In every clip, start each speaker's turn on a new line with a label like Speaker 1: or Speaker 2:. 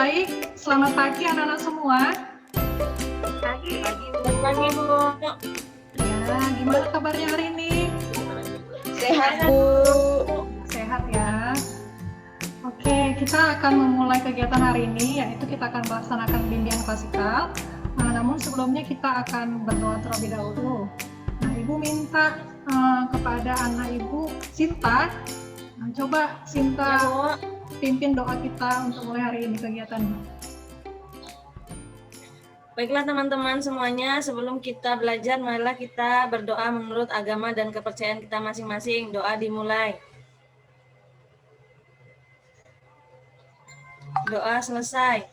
Speaker 1: baik. Selamat pagi anak-anak semua.
Speaker 2: Pagi.
Speaker 3: Pagi, Bu.
Speaker 1: Ya, gimana kabarnya hari ini?
Speaker 3: Sehat, Bu.
Speaker 1: Sehat ya. Oke, kita akan memulai kegiatan hari ini, yaitu kita akan melaksanakan bimbingan klasikal. Namun sebelumnya kita akan berdoa terlebih dahulu. Nah, Ibu minta kepada anak Ibu, Sinta. Nah, coba Sinta pimpin doa kita untuk mulai hari ini kegiatannya.
Speaker 3: Baiklah teman-teman semuanya, sebelum kita belajar, marilah kita berdoa menurut agama dan kepercayaan kita masing-masing. Doa dimulai. Doa selesai.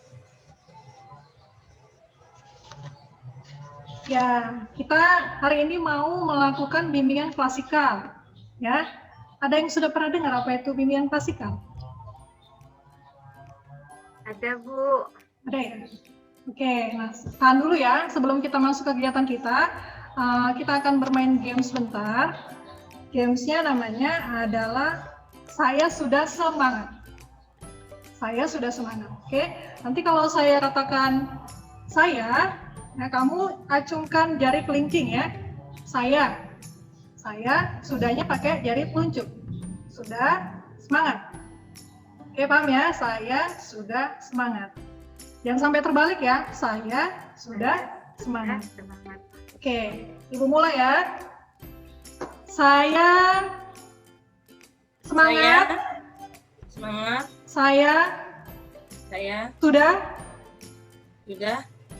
Speaker 1: Ya, kita hari ini mau melakukan bimbingan klasikal. Ya, ada yang sudah pernah dengar apa itu bimbingan klasikal?
Speaker 2: Ada, Bu.
Speaker 1: Ada ya? Oke, nah tahan dulu ya. Sebelum kita masuk ke kegiatan kita akan bermain game sebentar. Gamesnya namanya adalah Saya Sudah Semangat. Saya sudah semangat. Oke, nanti kalau saya katakan saya, nah kamu acungkan jari kelingking ya. Saya sudahnya pakai jari telunjuk. Sudah semangat. Oke, paham ya? Saya sudah semangat. Jangan sampai terbalik ya. Saya sudah semangat. Oke, Ibu mulai ya. Saya semangat.
Speaker 3: Semangat.
Speaker 1: Saya sudah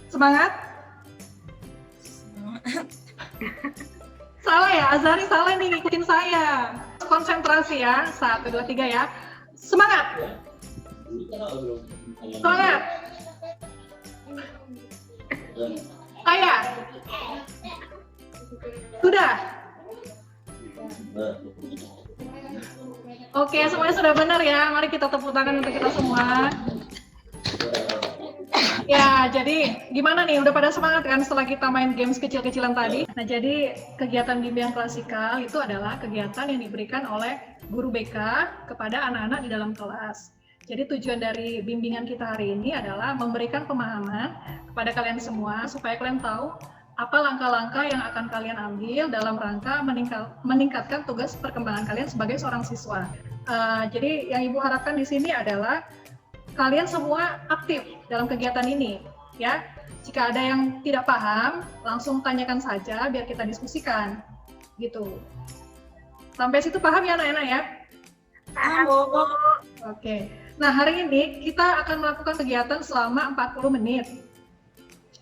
Speaker 1: semangat. Salah ya, Azari salah nih ngikutin saya. Konsentrasi ya. 1, 2, 3 ya. Semangat. Semangat. Saya sudah. Oke, semuanya sudah benar ya. Mari kita tepuk tangan untuk kita semua. Ya, jadi gimana nih? Udah pada semangat kan setelah kita main games kecil-kecilan tadi? Nah, jadi kegiatan bimbingan klasikal itu adalah kegiatan yang diberikan oleh guru BK kepada anak-anak di dalam kelas. Jadi tujuan dari bimbingan kita hari ini adalah memberikan pemahaman kepada kalian semua supaya kalian tahu apa langkah-langkah yang akan kalian ambil dalam rangka meningkatkan tugas perkembangan kalian sebagai seorang siswa. Jadi yang Ibu harapkan di sini adalah kalian semua aktif dalam kegiatan ini, ya. Jika ada yang tidak paham, langsung tanyakan saja biar kita diskusikan, gitu. Sampai situ paham ya anak-anak ya?
Speaker 2: Paham, Bu.
Speaker 1: Oke. Nah, hari ini kita akan melakukan kegiatan selama 40 menit.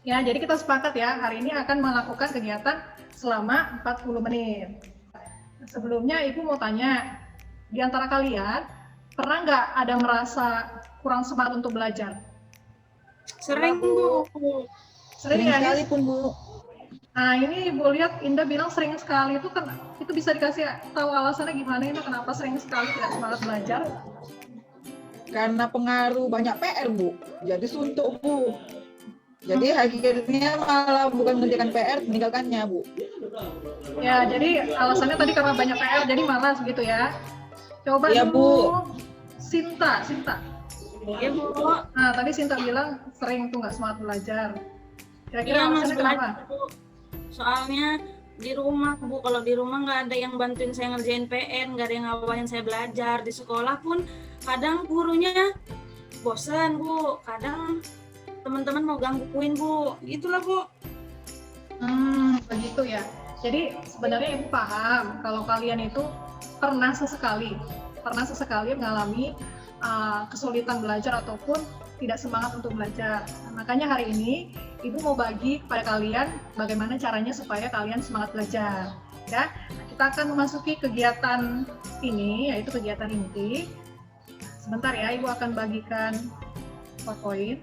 Speaker 1: Ya, jadi kita sepakat ya, hari ini akan melakukan kegiatan selama 40 menit. Sebelumnya Ibu mau tanya, di antara kalian pernah nggak ada merasa kurang semangat untuk belajar?
Speaker 3: Sering, Bu.
Speaker 1: Sering ya?
Speaker 4: Sekali pun, Bu.
Speaker 1: Nah, ini Ibu lihat Indah bilang sering sekali itu kan, itu bisa dikasih tahu alasannya gimana ini kenapa sering sekali tidak semangat belajar?
Speaker 4: Karena pengaruh banyak PR, Bu. Jadi suntuk, Bu. Jadi akhirnya malah bukan mengerjakan PR, meninggalkannya, Bu.
Speaker 1: Ya, jadi alasannya tadi karena banyak PR, jadi malas gitu ya. Coba
Speaker 4: Ya,
Speaker 1: dulu,
Speaker 4: Bu.
Speaker 1: Sinta.
Speaker 3: Ya, Bu.
Speaker 1: Nah, tadi Sinta bilang sering tuh nggak semangat belajar. Kira-kira
Speaker 3: Iya, Mas,
Speaker 1: alasannya kenapa?
Speaker 3: belajar, Bu. Soalnya di rumah, Bu, kalau di rumah nggak ada yang bantuin saya ngerjain PR, nggak ada yang ngawasin saya belajar. Di sekolah pun kadang gurunya bosan, Bu. Kadang teman-teman mau gangguin, Bu. Itulah, Bu.
Speaker 1: Begitu ya. Jadi sebenarnya Ibu paham kalau kalian itu pernah sesekali mengalami kesulitan belajar ataupun tidak semangat untuk belajar. Nah, makanya hari ini Ibu mau bagi kepada kalian bagaimana caranya supaya kalian semangat belajar. Ya, nah, kita akan memasuki kegiatan ini, yaitu kegiatan inti. Sebentar ya, Ibu akan bagikan PowerPoint.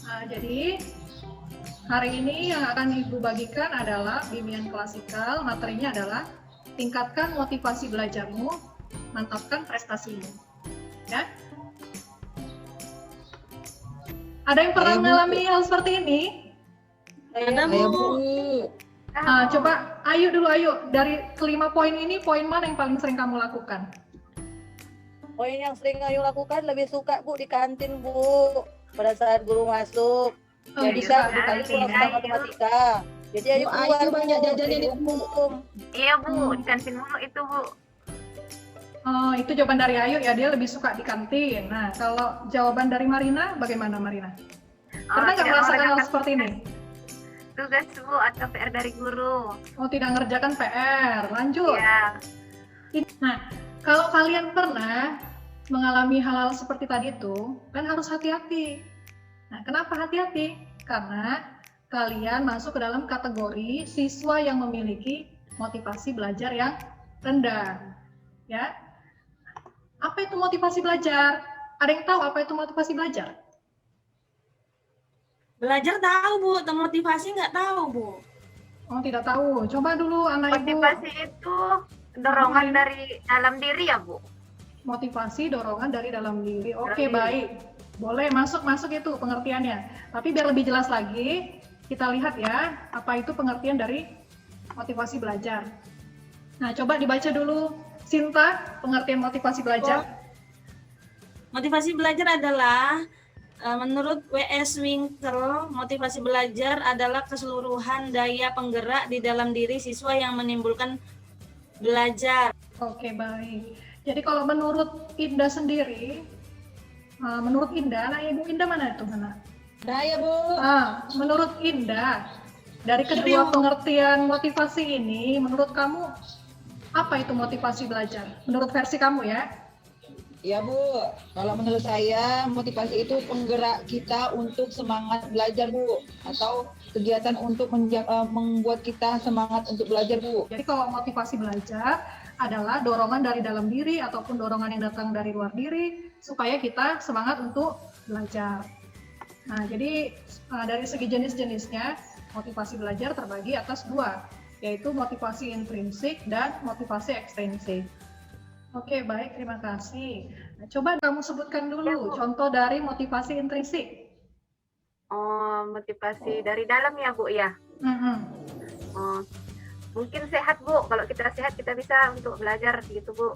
Speaker 1: Nah, jadi hari ini yang akan Ibu bagikan adalah bimbingan klasikal. Materinya adalah tingkatkan motivasi belajarmu, mantapkan prestasimu. Ya. Ada yang pernah mengalami hal seperti ini?
Speaker 3: Ada,
Speaker 4: Saya,
Speaker 3: Bu.
Speaker 4: Bu.
Speaker 1: Coba Ayu dulu, Ayu. Dari kelima poin ini, poin mana yang paling sering kamu lakukan?
Speaker 5: Poin yang sering Ayu lakukan lebih suka Bu di kantin Bu. Pada saat guru masuk.
Speaker 1: Oh,
Speaker 5: Jadi
Speaker 1: iya.
Speaker 5: kan dikali pulang
Speaker 2: Ayu.
Speaker 5: matematika. Jadi Ayu
Speaker 4: Bu,
Speaker 5: keluar
Speaker 4: Ayu banyak jajanin
Speaker 5: beli
Speaker 4: itu, Bu.
Speaker 5: hukum.
Speaker 2: Iya Bu, di kantin mulu itu Bu.
Speaker 1: Oh, itu jawaban dari Ayu ya, dia lebih suka di kantin. Nah, kalau jawaban dari Marina, bagaimana Marina? Pernah nggak
Speaker 2: tidak
Speaker 1: merasakan hal
Speaker 2: mengerjakan
Speaker 1: seperti ini?
Speaker 2: tugas Bu atau PR dari guru.
Speaker 1: Oh, tidak ngerjakan PR. Lanjut.
Speaker 2: Iya.
Speaker 1: Nah, kalau kalian pernah mengalami hal-hal seperti tadi itu, kan harus hati-hati. Nah, kenapa hati-hati? Karena kalian masuk ke dalam kategori siswa yang memiliki motivasi belajar yang rendah. Ya. Apa itu motivasi belajar? Ada yang tahu apa itu motivasi belajar?
Speaker 3: Belajar tahu Bu, termotivasi nggak tahu Bu.
Speaker 1: Oh, tidak tahu. Coba dulu anak ibu.
Speaker 2: Motivasi itu dorongan dari dalam diri ya Bu.
Speaker 1: Motivasi dorongan dari dalam diri. Oke,
Speaker 2: Dalam diri.
Speaker 1: baik. Boleh masuk itu pengertiannya. Tapi biar lebih jelas lagi, kita lihat ya, apa itu pengertian dari motivasi belajar. Nah, coba dibaca dulu Sinta, pengertian motivasi belajar.
Speaker 3: Motivasi belajar adalah menurut W.S. Winkel, motivasi belajar adalah keseluruhan daya penggerak di dalam diri siswa yang menimbulkan belajar.
Speaker 1: Oke, baik. Jadi kalau menurut Indah sendiri, menurut Indah, nah Ibu Indah mana itu mana?
Speaker 4: Saya Bu.
Speaker 1: Menurut Indah, dari kedua pengertian motivasi ini, menurut kamu apa itu motivasi belajar? Menurut versi kamu ya?
Speaker 4: Ya Bu, kalau menurut saya motivasi itu penggerak kita untuk semangat belajar Bu, atau kegiatan untuk membuat kita semangat untuk belajar Bu.
Speaker 1: Jadi kalau motivasi belajar adalah dorongan dari dalam diri ataupun dorongan yang datang dari luar diri supaya kita semangat untuk belajar. Nah, jadi dari segi jenis-jenisnya motivasi belajar terbagi atas dua, yaitu motivasi intrinsik dan motivasi ekstrinsik. Oke, baik, terima kasih. Nah, coba kamu sebutkan dulu contoh dari motivasi intrinsik.
Speaker 2: Oh, motivasi dari dalam ya Bu ya. Oh, mungkin sehat Bu. Kalau kita sehat kita bisa untuk belajar gitu Bu.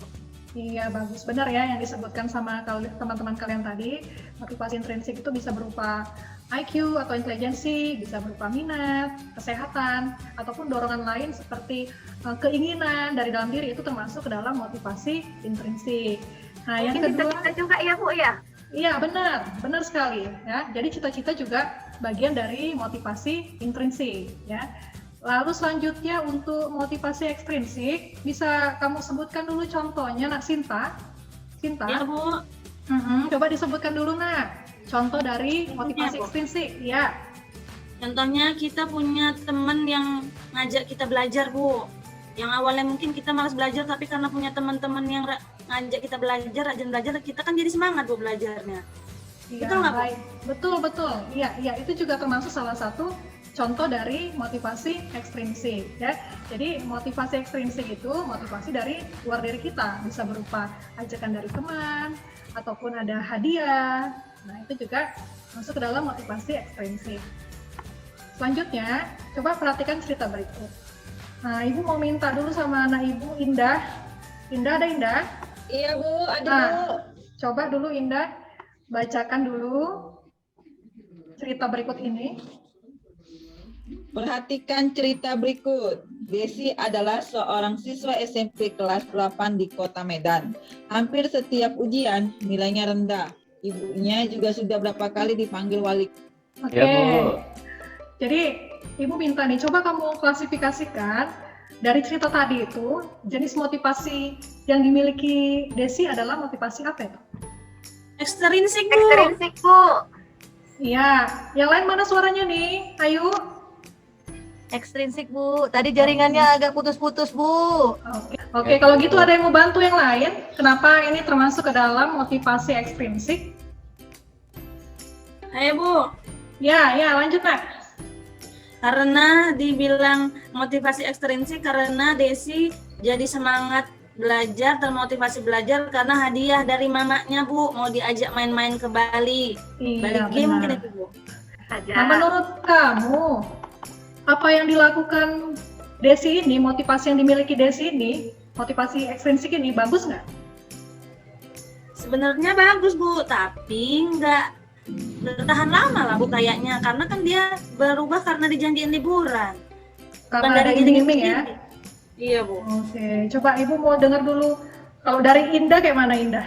Speaker 1: Iya, bagus. Benar ya yang disebutkan sama teman-teman kalian tadi. Motivasi intrinsik itu bisa berupa IQ atau intelijensi, bisa berupa minat, kesehatan, ataupun dorongan lain seperti keinginan dari dalam diri, itu termasuk ke dalam motivasi intrinsik. Nah, yang
Speaker 2: Mungkin
Speaker 1: kedua,
Speaker 2: cita-cita juga ya Bu ya.
Speaker 1: iya benar sekali ya. Jadi cita-cita juga bagian dari motivasi intrinsik ya. Lalu selanjutnya untuk motivasi ekstrinsik, bisa kamu sebutkan dulu contohnya, Nak Sinta. Sinta,
Speaker 3: Ya Bu,
Speaker 1: coba disebutkan dulu, Nak, contoh dari motivasi
Speaker 3: Bu.
Speaker 1: ekstrinsik. Ya,
Speaker 3: contohnya kita punya teman yang ngajak kita belajar Bu. Yang awalnya mungkin kita malas belajar, tapi karena punya teman-teman yang ngajak kita belajar, rajin belajar, kita kan jadi semangat Bu belajarnya.
Speaker 1: iya,
Speaker 3: Betul nggak, Bu?
Speaker 1: baik. Betul. Iya, itu juga termasuk salah satu contoh dari motivasi ekstrinsik ya. Jadi motivasi ekstrinsik itu motivasi dari luar diri kita, bisa berupa ajakan dari teman ataupun ada hadiah. Nah, itu juga masuk ke dalam motivasi ekstrinsik. Selanjutnya, coba perhatikan cerita berikut. Nah, Ibu mau minta dulu sama anak Ibu Indah. Indah, ada Indah?
Speaker 4: Iya Bu, ada
Speaker 1: Nah,
Speaker 4: Bu.
Speaker 1: coba dulu Indah bacakan dulu cerita berikut ini.
Speaker 4: Perhatikan cerita berikut. Desi adalah seorang siswa SMP kelas 8 di Kota Medan. Hampir setiap ujian nilainya rendah. Ibunya juga sudah berapa kali dipanggil wali.
Speaker 1: Oke.
Speaker 6: Ya, Bu.
Speaker 1: Jadi Ibu minta nih, coba kamu klasifikasikan dari cerita tadi itu, jenis motivasi yang dimiliki Desi adalah motivasi apa itu?
Speaker 3: Ekstrinsik Bu.
Speaker 2: Ekstrinsik Bu.
Speaker 1: Iya, yang lain mana suaranya nih? Ayo.
Speaker 5: Ekstrinsik Bu. Tadi jaringannya agak putus-putus Bu.
Speaker 1: Oke, kalau gitu ada yang mau bantu yang lain? Kenapa ini termasuk ke dalam motivasi ekstrinsik?
Speaker 3: Ayo Bu.
Speaker 1: Ya, lanjut Nak.
Speaker 3: Karena dibilang motivasi ekstrinsik karena Desi jadi semangat belajar, termotivasi belajar karena hadiah dari mamanya Bu, mau diajak main-main ke Bali. Bali
Speaker 1: Iya,
Speaker 3: game mungkin
Speaker 1: benar.
Speaker 3: itu Bu.
Speaker 2: Saja.
Speaker 1: Nah, menurut kamu, apa yang dilakukan Desi ini, motivasi yang dimiliki Desi ini, motivasi ekstrinsik ini bagus nggak?
Speaker 3: Sebenarnya bagus Bu, tapi nggak bertahan lama lah Bu kayaknya, karena kan dia berubah karena dijanjiin liburan.
Speaker 1: Karena
Speaker 3: Bukan
Speaker 1: ada
Speaker 3: dari
Speaker 1: iming-iming ya?
Speaker 3: sendiri. Iya Bu.
Speaker 1: Oke, coba Ibu mau dengar dulu. Kalau dari Indah kayak mana Indah?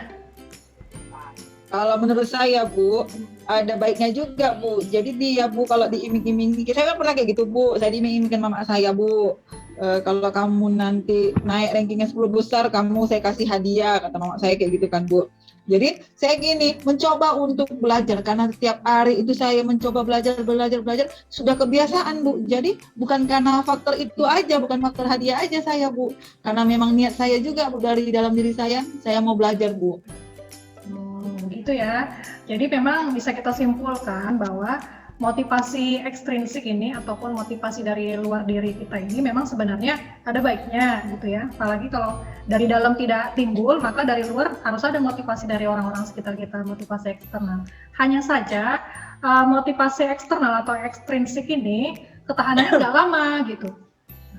Speaker 4: Kalau menurut saya Bu, ada baiknya juga Bu. Jadi dia Bu kalau diiming-imingi, saya kan pernah kayak gitu Bu. Saya diiming-imingkan mama saya Bu. Kalau kamu nanti naik rankingnya 10 besar, saya kasih hadiah, kata mama saya kayak gitu kan Bu. Jadi saya gini, mencoba untuk belajar karena setiap hari itu saya mencoba belajar, sudah kebiasaan Bu. Jadi bukan karena faktor itu aja, bukan faktor hadiah aja saya Bu. Karena memang niat saya juga Bu, dari dalam diri saya mau belajar Bu.
Speaker 1: Gitu ya. Jadi memang bisa kita simpulkan bahwa motivasi ekstrinsik ini ataupun motivasi dari luar diri kita ini memang sebenarnya ada baiknya gitu ya. Apalagi kalau dari dalam tidak timbul, maka dari luar harus ada motivasi dari orang-orang sekitar kita, motivasi eksternal. Hanya saja motivasi eksternal atau ekstrinsik ini ketahanannya nggak lama gitu.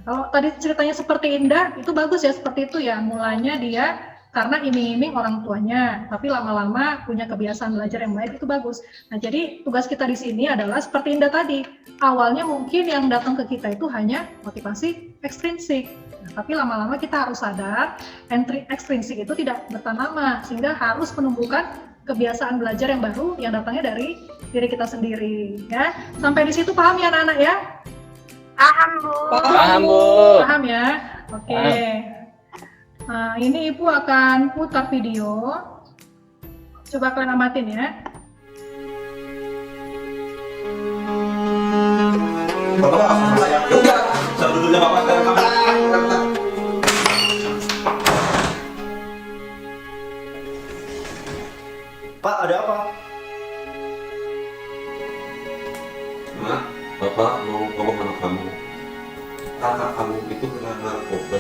Speaker 1: Kalau tadi ceritanya seperti Indah, itu bagus ya seperti itu ya. Mulanya dia karena iming-iming orang tuanya, tapi lama-lama punya kebiasaan belajar yang baik, itu bagus. Nah, jadi tugas kita di sini adalah seperti Indah tadi. Awalnya mungkin yang datang ke kita itu hanya motivasi ekstrinsik. Nah, tapi lama-lama kita harus sadar, ekstrinsik itu tidak bertahan lama, sehingga harus menumbuhkan kebiasaan belajar yang baru yang datangnya dari diri kita sendiri. Ya, sampai di situ paham ya anak-anak ya?
Speaker 2: Paham Bu.
Speaker 6: Paham Bu.
Speaker 1: Paham ya? Oke. Nah, ini Ibu akan putar video. Coba kalian amatin ya.
Speaker 7: Bapak sama saya. Enggak, sebetulnya Bapak sekarang kamar. Pak, ada apa?
Speaker 8: Mak, Bapak mau ngomong sama kamu. Kakak kamu itu kena narkoba.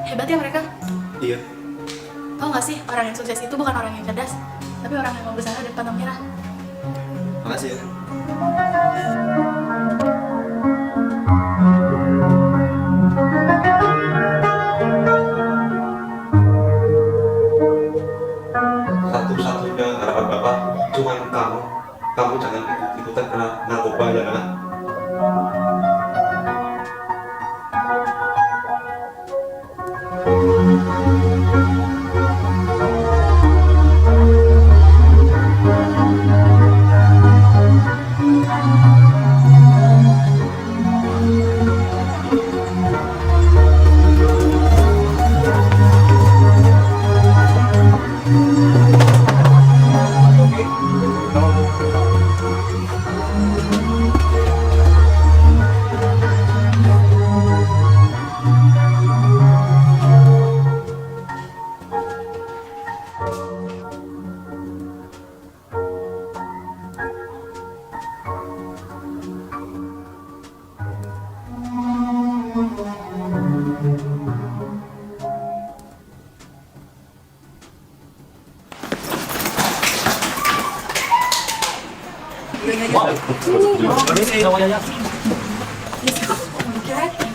Speaker 9: Hebat ya mereka.
Speaker 7: Iya.
Speaker 9: Tau gak sih, orang yang sukses itu bukan orang yang cerdas, tapi orang yang mau berusaha dan pantang menyerah.
Speaker 7: Makasih ya.
Speaker 8: Satu-satunya harapan Bapak cuma kamu. Kamu jangan ikut-ikutan kena narkoba ya nak.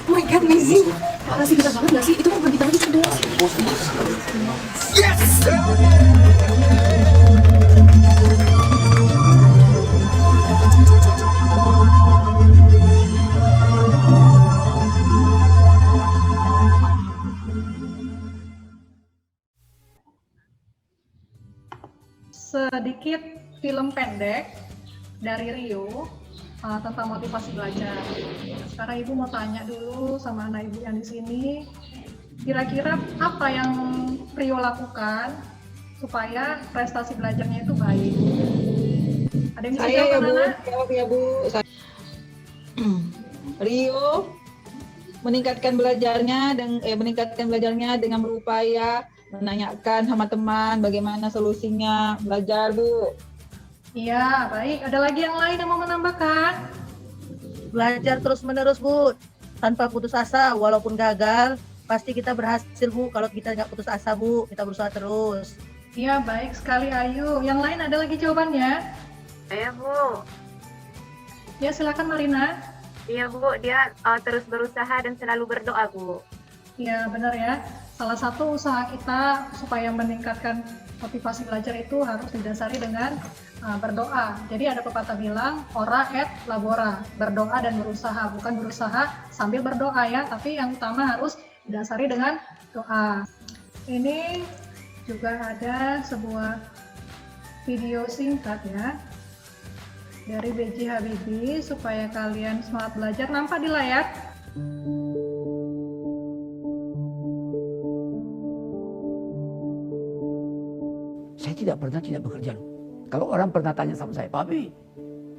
Speaker 9: Oh my god, amazing. Parah sih, bisa banget gak sih? Itu kan berbintang lagi cerdas.
Speaker 1: Sedikit film pendek dari Rio tentang motivasi belajar. Sekarang Ibu mau tanya dulu sama anak Ibu yang di sini, kira-kira apa yang Rio lakukan supaya prestasi belajarnya itu baik? Ada yang bisa jawab, anak-anak?
Speaker 4: Jawab ya Bu. Rio meningkatkan belajarnya dengan berupaya menanyakan sama teman bagaimana solusinya belajar, Bu.
Speaker 1: Iya, baik. Ada lagi yang lain yang mau menambahkan?
Speaker 5: Belajar terus-menerus, Bu. Tanpa putus asa, walaupun gagal, pasti kita berhasil, Bu. Kalau kita nggak putus asa, Bu, kita berusaha terus.
Speaker 1: Iya, baik sekali Ayu. Yang lain ada lagi jawabannya?
Speaker 2: Iya Bu.
Speaker 1: Ya, silakan Marina.
Speaker 2: Iya Bu, dia terus berusaha dan selalu berdoa Bu.
Speaker 1: Ya, benar ya. Salah satu usaha kita supaya meningkatkan motivasi belajar itu harus didasari dengan berdoa. Jadi ada pepatah bilang, ora et labora, berdoa dan berusaha. Bukan berusaha sambil berdoa ya, tapi yang utama harus didasari dengan doa. Ini juga ada sebuah video singkat ya dari B.J. Habibie supaya kalian semangat belajar. Nampak di layar?
Speaker 6: Saya tidak pernah tidak bekerja. Kalau orang pernah tanya sama saya, Pak Habibie,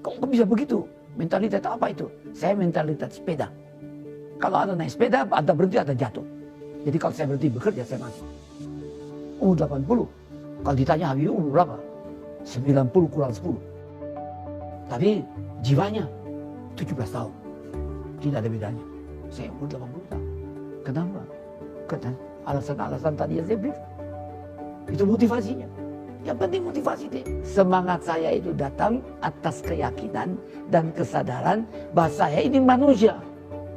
Speaker 6: kok bisa begitu? Mentalitas apa itu? Saya mentalitas sepeda. Kalau ada naik sepeda, ada berhenti, ada jatuh. Jadi kalau saya berhenti bekerja, saya mati. Umur 80. Kalau ditanya Habibie umur berapa? 90 kurang 10. Tapi jiwanya 17 tahun. Tidak ada bedanya. Saya umur 80 tahun. Kenapa? Karena alasan-alasan tadi yang saya beri. Itu motivasinya. Yang penting motivasi deh. Semangat saya itu datang atas keyakinan dan kesadaran bahwa saya ini manusia.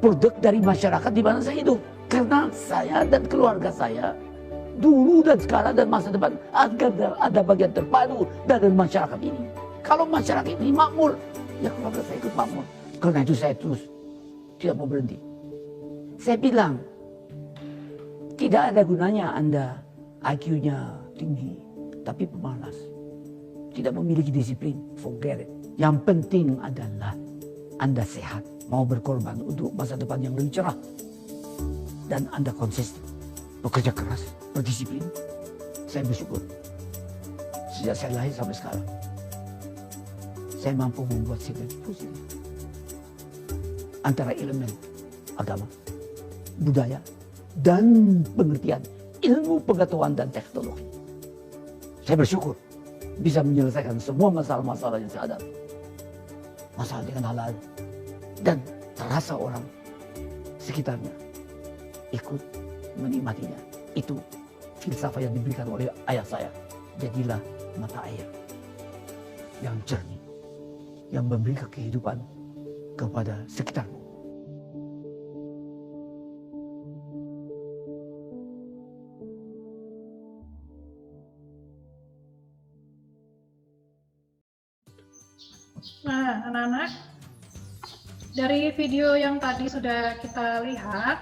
Speaker 6: Produk dari masyarakat di mana saya hidup. Karena saya dan keluarga saya dulu dan sekarang dan masa depan agar ada bagian terpadu dari masyarakat ini. Kalau masyarakat ini makmur, ya keluarga saya ikut makmur. Karena itu saya terus tidak mau berhenti. Saya bilang, tidak ada gunanya Anda IQ-nya tinggi, tapi pemalas. Tidak memiliki disiplin, forget it. Yang penting adalah Anda sehat, mau berkorban untuk masa depan yang lebih cerah. Dan Anda konsisten, bekerja keras, berdisiplin. Saya bersyukur, sejak saya lahir sampai sekarang, saya mampu membuat sinergi positif antara elemen agama, budaya, dan pengertian ilmu pengetahuan dan teknologi. Saya bersyukur bisa menyelesaikan semua masalah-masalah yang saya hadapi. Masalah dengan halal, dan terasa orang sekitarnya ikut menikmatinya. Itu filsafat yang diberikan oleh ayah saya. Jadilah mata air yang jernih, yang memberikan kehidupan kepada sekitarmu.
Speaker 1: Nah, anak-anak, dari video yang tadi sudah kita lihat,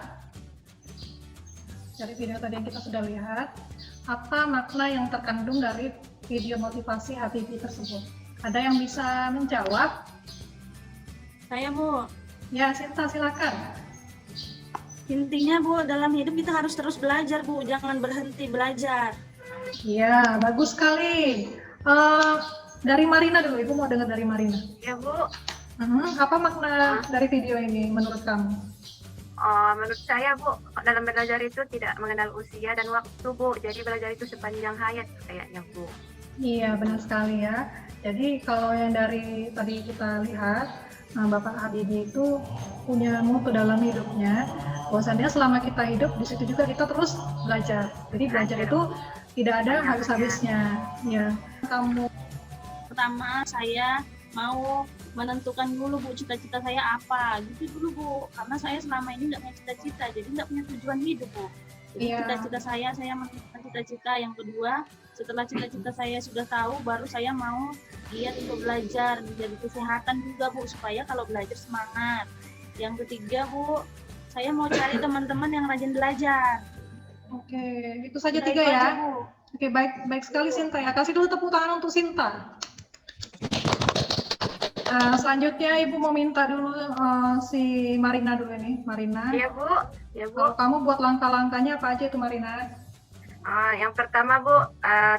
Speaker 1: apa makna yang terkandung dari video motivasi Habibie tersebut? Ada yang bisa menjawab?
Speaker 3: Saya Bu,
Speaker 1: Ya, Sinta, silakan.
Speaker 3: intinya Bu, dalam hidup kita harus terus belajar Bu, jangan berhenti belajar.
Speaker 1: Ya, bagus sekali. Dari Marina dulu, Ibu mau dengar dari Marina.
Speaker 2: Iya Bu.
Speaker 1: Apa makna dari video ini menurut kamu?
Speaker 2: Menurut saya Bu, dalam belajar itu tidak mengenal usia dan waktu Bu. Jadi belajar itu sepanjang hayat kayaknya Bu.
Speaker 1: Iya, benar sekali ya. Jadi kalau yang dari tadi kita lihat, Bapak Habibie itu punya moto dalam hidupnya, bahwasannya selama kita hidup di situ juga kita terus belajar. Jadi belajar itu tidak ada habis-habisnya. Ya, kamu
Speaker 3: Pertama, saya mau menentukan dulu Bu, cita-cita saya apa, gitu dulu Bu. Karena saya selama ini nggak punya cita-cita, jadi nggak punya tujuan hidup Bu. Jadi
Speaker 1: Iya.
Speaker 3: cita-cita saya menentukan cita-cita. Yang kedua, setelah cita-cita saya sudah tahu, baru saya mau giat untuk belajar, menjadi kesehatan juga Bu, supaya kalau belajar semangat. Yang ketiga Bu, saya mau cari teman-teman yang rajin belajar.
Speaker 1: Oke, itu saja
Speaker 3: Udah
Speaker 1: 3
Speaker 3: itu
Speaker 1: ya.
Speaker 3: aja, Bu.
Speaker 1: Oke, baik sekali Sinta ya. Kasih dulu tepuk tangan untuk Sinta. Selanjutnya Ibu mau minta dulu si Marina dulu nih. Marina,
Speaker 2: Iya Bu. Iya Bu.
Speaker 1: kalau kamu buat langkah-langkahnya apa aja itu Marina?
Speaker 2: Yang pertama Bu,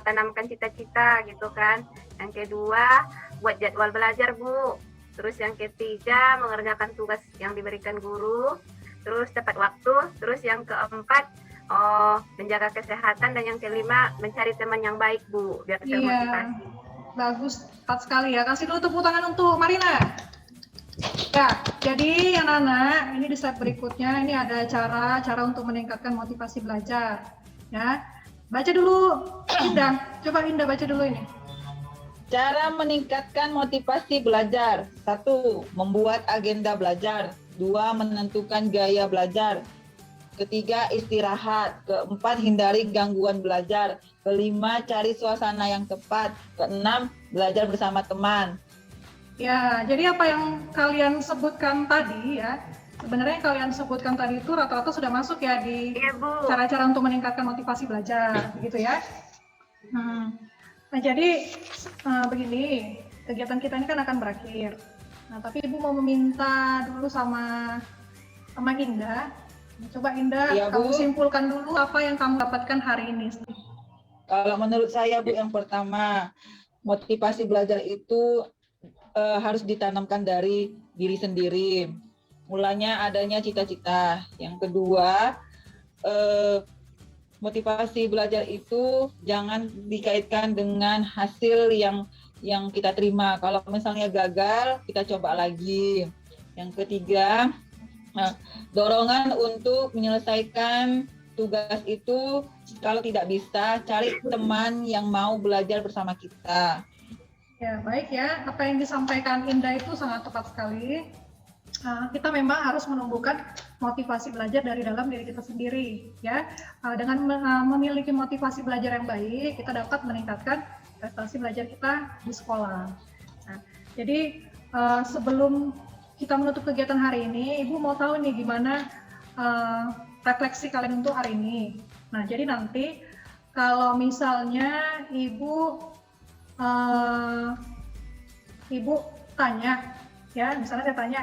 Speaker 2: tanamkan cita-cita gitu kan. Yang kedua, buat jadwal belajar Bu. Terus yang ketiga, mengerjakan tugas yang diberikan guru. terus tepat waktu, terus yang keempat menjaga kesehatan, dan yang kelima mencari teman yang baik Bu, biar termotivasi.
Speaker 1: Bagus, tepat sekali ya. Kasih dulu tepuk tangan untuk Marina. Ya, jadi anak-anak, ini di slide berikutnya ini ada cara untuk meningkatkan motivasi belajar. Ya, baca dulu Indah. Coba Indah baca dulu ini.
Speaker 4: Cara meningkatkan motivasi belajar. 1. Membuat agenda belajar. 2. Menentukan gaya belajar. 3. Istirahat. 4. Hindari gangguan belajar. 5. Cari suasana yang tepat. 6. Belajar bersama teman.
Speaker 1: Ya, jadi apa yang kalian sebutkan tadi ya, sebenarnya yang kalian sebutkan tadi itu rata-rata sudah masuk ya di cara-cara untuk meningkatkan motivasi belajar, gitu ya. Nah, jadi begini, kegiatan kita ini kan akan berakhir. Nah, tapi Ibu mau meminta dulu sama Indah. Coba Indah,
Speaker 4: Ya, Bu.
Speaker 1: kamu simpulkan dulu apa yang kamu dapatkan hari ini.
Speaker 4: Kalau menurut saya Bu, yang pertama, motivasi belajar itu harus ditanamkan dari diri sendiri. Mulanya adanya cita-cita. Yang kedua, motivasi belajar itu jangan dikaitkan dengan hasil yang kita terima. Kalau misalnya gagal, kita coba lagi. Yang ketiga, dorongan untuk menyelesaikan tugas itu, kalau tidak bisa, cari teman yang mau belajar bersama kita.
Speaker 1: Ya, baik ya. Apa yang disampaikan Indah itu sangat tepat sekali. Kita memang harus menumbuhkan motivasi belajar dari dalam diri kita sendiri, ya. Dengan memiliki motivasi belajar yang baik, kita dapat meningkatkan prestasi belajar kita di sekolah. Nah, jadi sebelum kita menutup kegiatan hari ini, Ibu mau tahu nih gimana refleksi kalian untuk hari ini. Nah, jadi nanti kalau misalnya Ibu tanya, ya, misalnya saya tanya,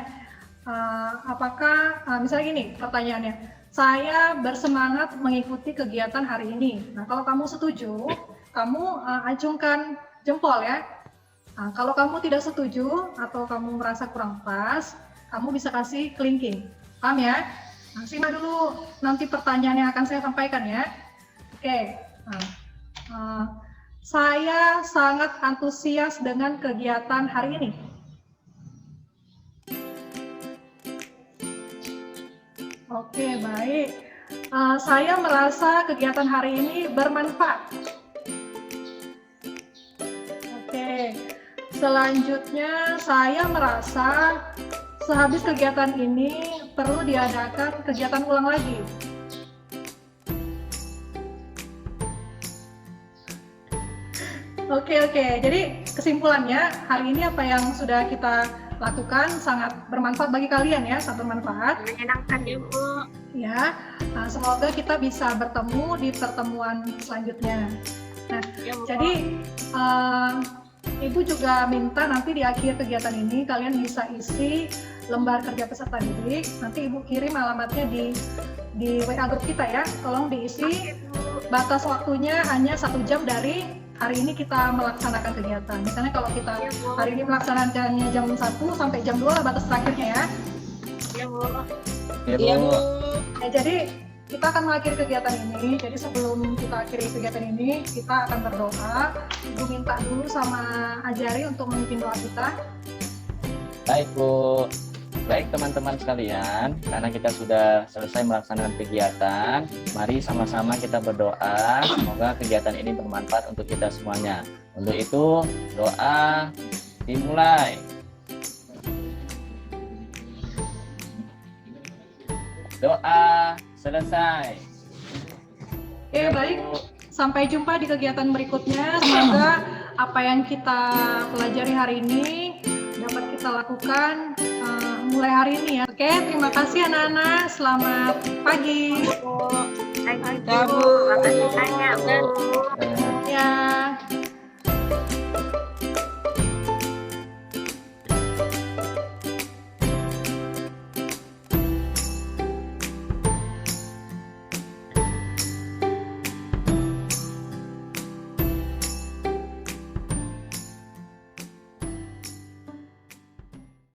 Speaker 1: apakah, misalnya gini pertanyaannya, saya bersemangat mengikuti kegiatan hari ini. Nah, kalau kamu setuju, kamu acungkan jempol ya. Nah, kalau kamu tidak setuju atau kamu merasa kurang pas, kamu bisa kasih kelingking. Paham ya? Nah, simak dulu nanti pertanyaan yang akan saya sampaikan ya. Oke. Saya sangat antusias dengan kegiatan hari ini. Oke, baik. Saya merasa kegiatan hari ini bermanfaat. Oke. Selanjutnya, saya merasa sehabis kegiatan ini perlu diadakan kegiatan ulang lagi. Oke. Jadi kesimpulannya, hari ini apa yang sudah kita lakukan sangat bermanfaat bagi kalian ya, sangat bermanfaat.
Speaker 2: Menyenangkan Ibu.
Speaker 1: Ya, semoga kita bisa bertemu di pertemuan selanjutnya. Nah, jadi Ibu juga minta nanti di akhir kegiatan ini kalian bisa isi lembar kerja peserta didik. Nanti Ibu kirim alamatnya di WA grup kita ya. Tolong diisi. Batas waktunya hanya 1 jam dari hari ini kita melaksanakan kegiatan. Misalnya kalau kita hari ini melaksanakannya jam 1 sampai jam 2 lah batas terakhirnya ya.
Speaker 2: Iya Bu.
Speaker 4: Iya Bu.
Speaker 1: Ya, jadi kita akan mengakhiri kegiatan ini. Jadi sebelum kita akhiri kegiatan ini, kita akan berdoa. Ibu minta dulu sama Ajari untuk memimpin doa kita.
Speaker 10: Baik Bu. Baik teman-teman sekalian, karena kita sudah selesai melaksanakan kegiatan, mari sama-sama kita berdoa, semoga kegiatan ini bermanfaat untuk kita semuanya. Untuk itu, doa dimulai. Doa selesai.
Speaker 1: Oke, baik. Sampai jumpa di kegiatan berikutnya. Semoga apa yang kita pelajari hari ini dapat kita lakukan mulai hari ini ya. Oke, terima kasih anak-anak. Selamat pagi.
Speaker 2: Baik Bu. Makasih banyak Bu.
Speaker 1: Ya.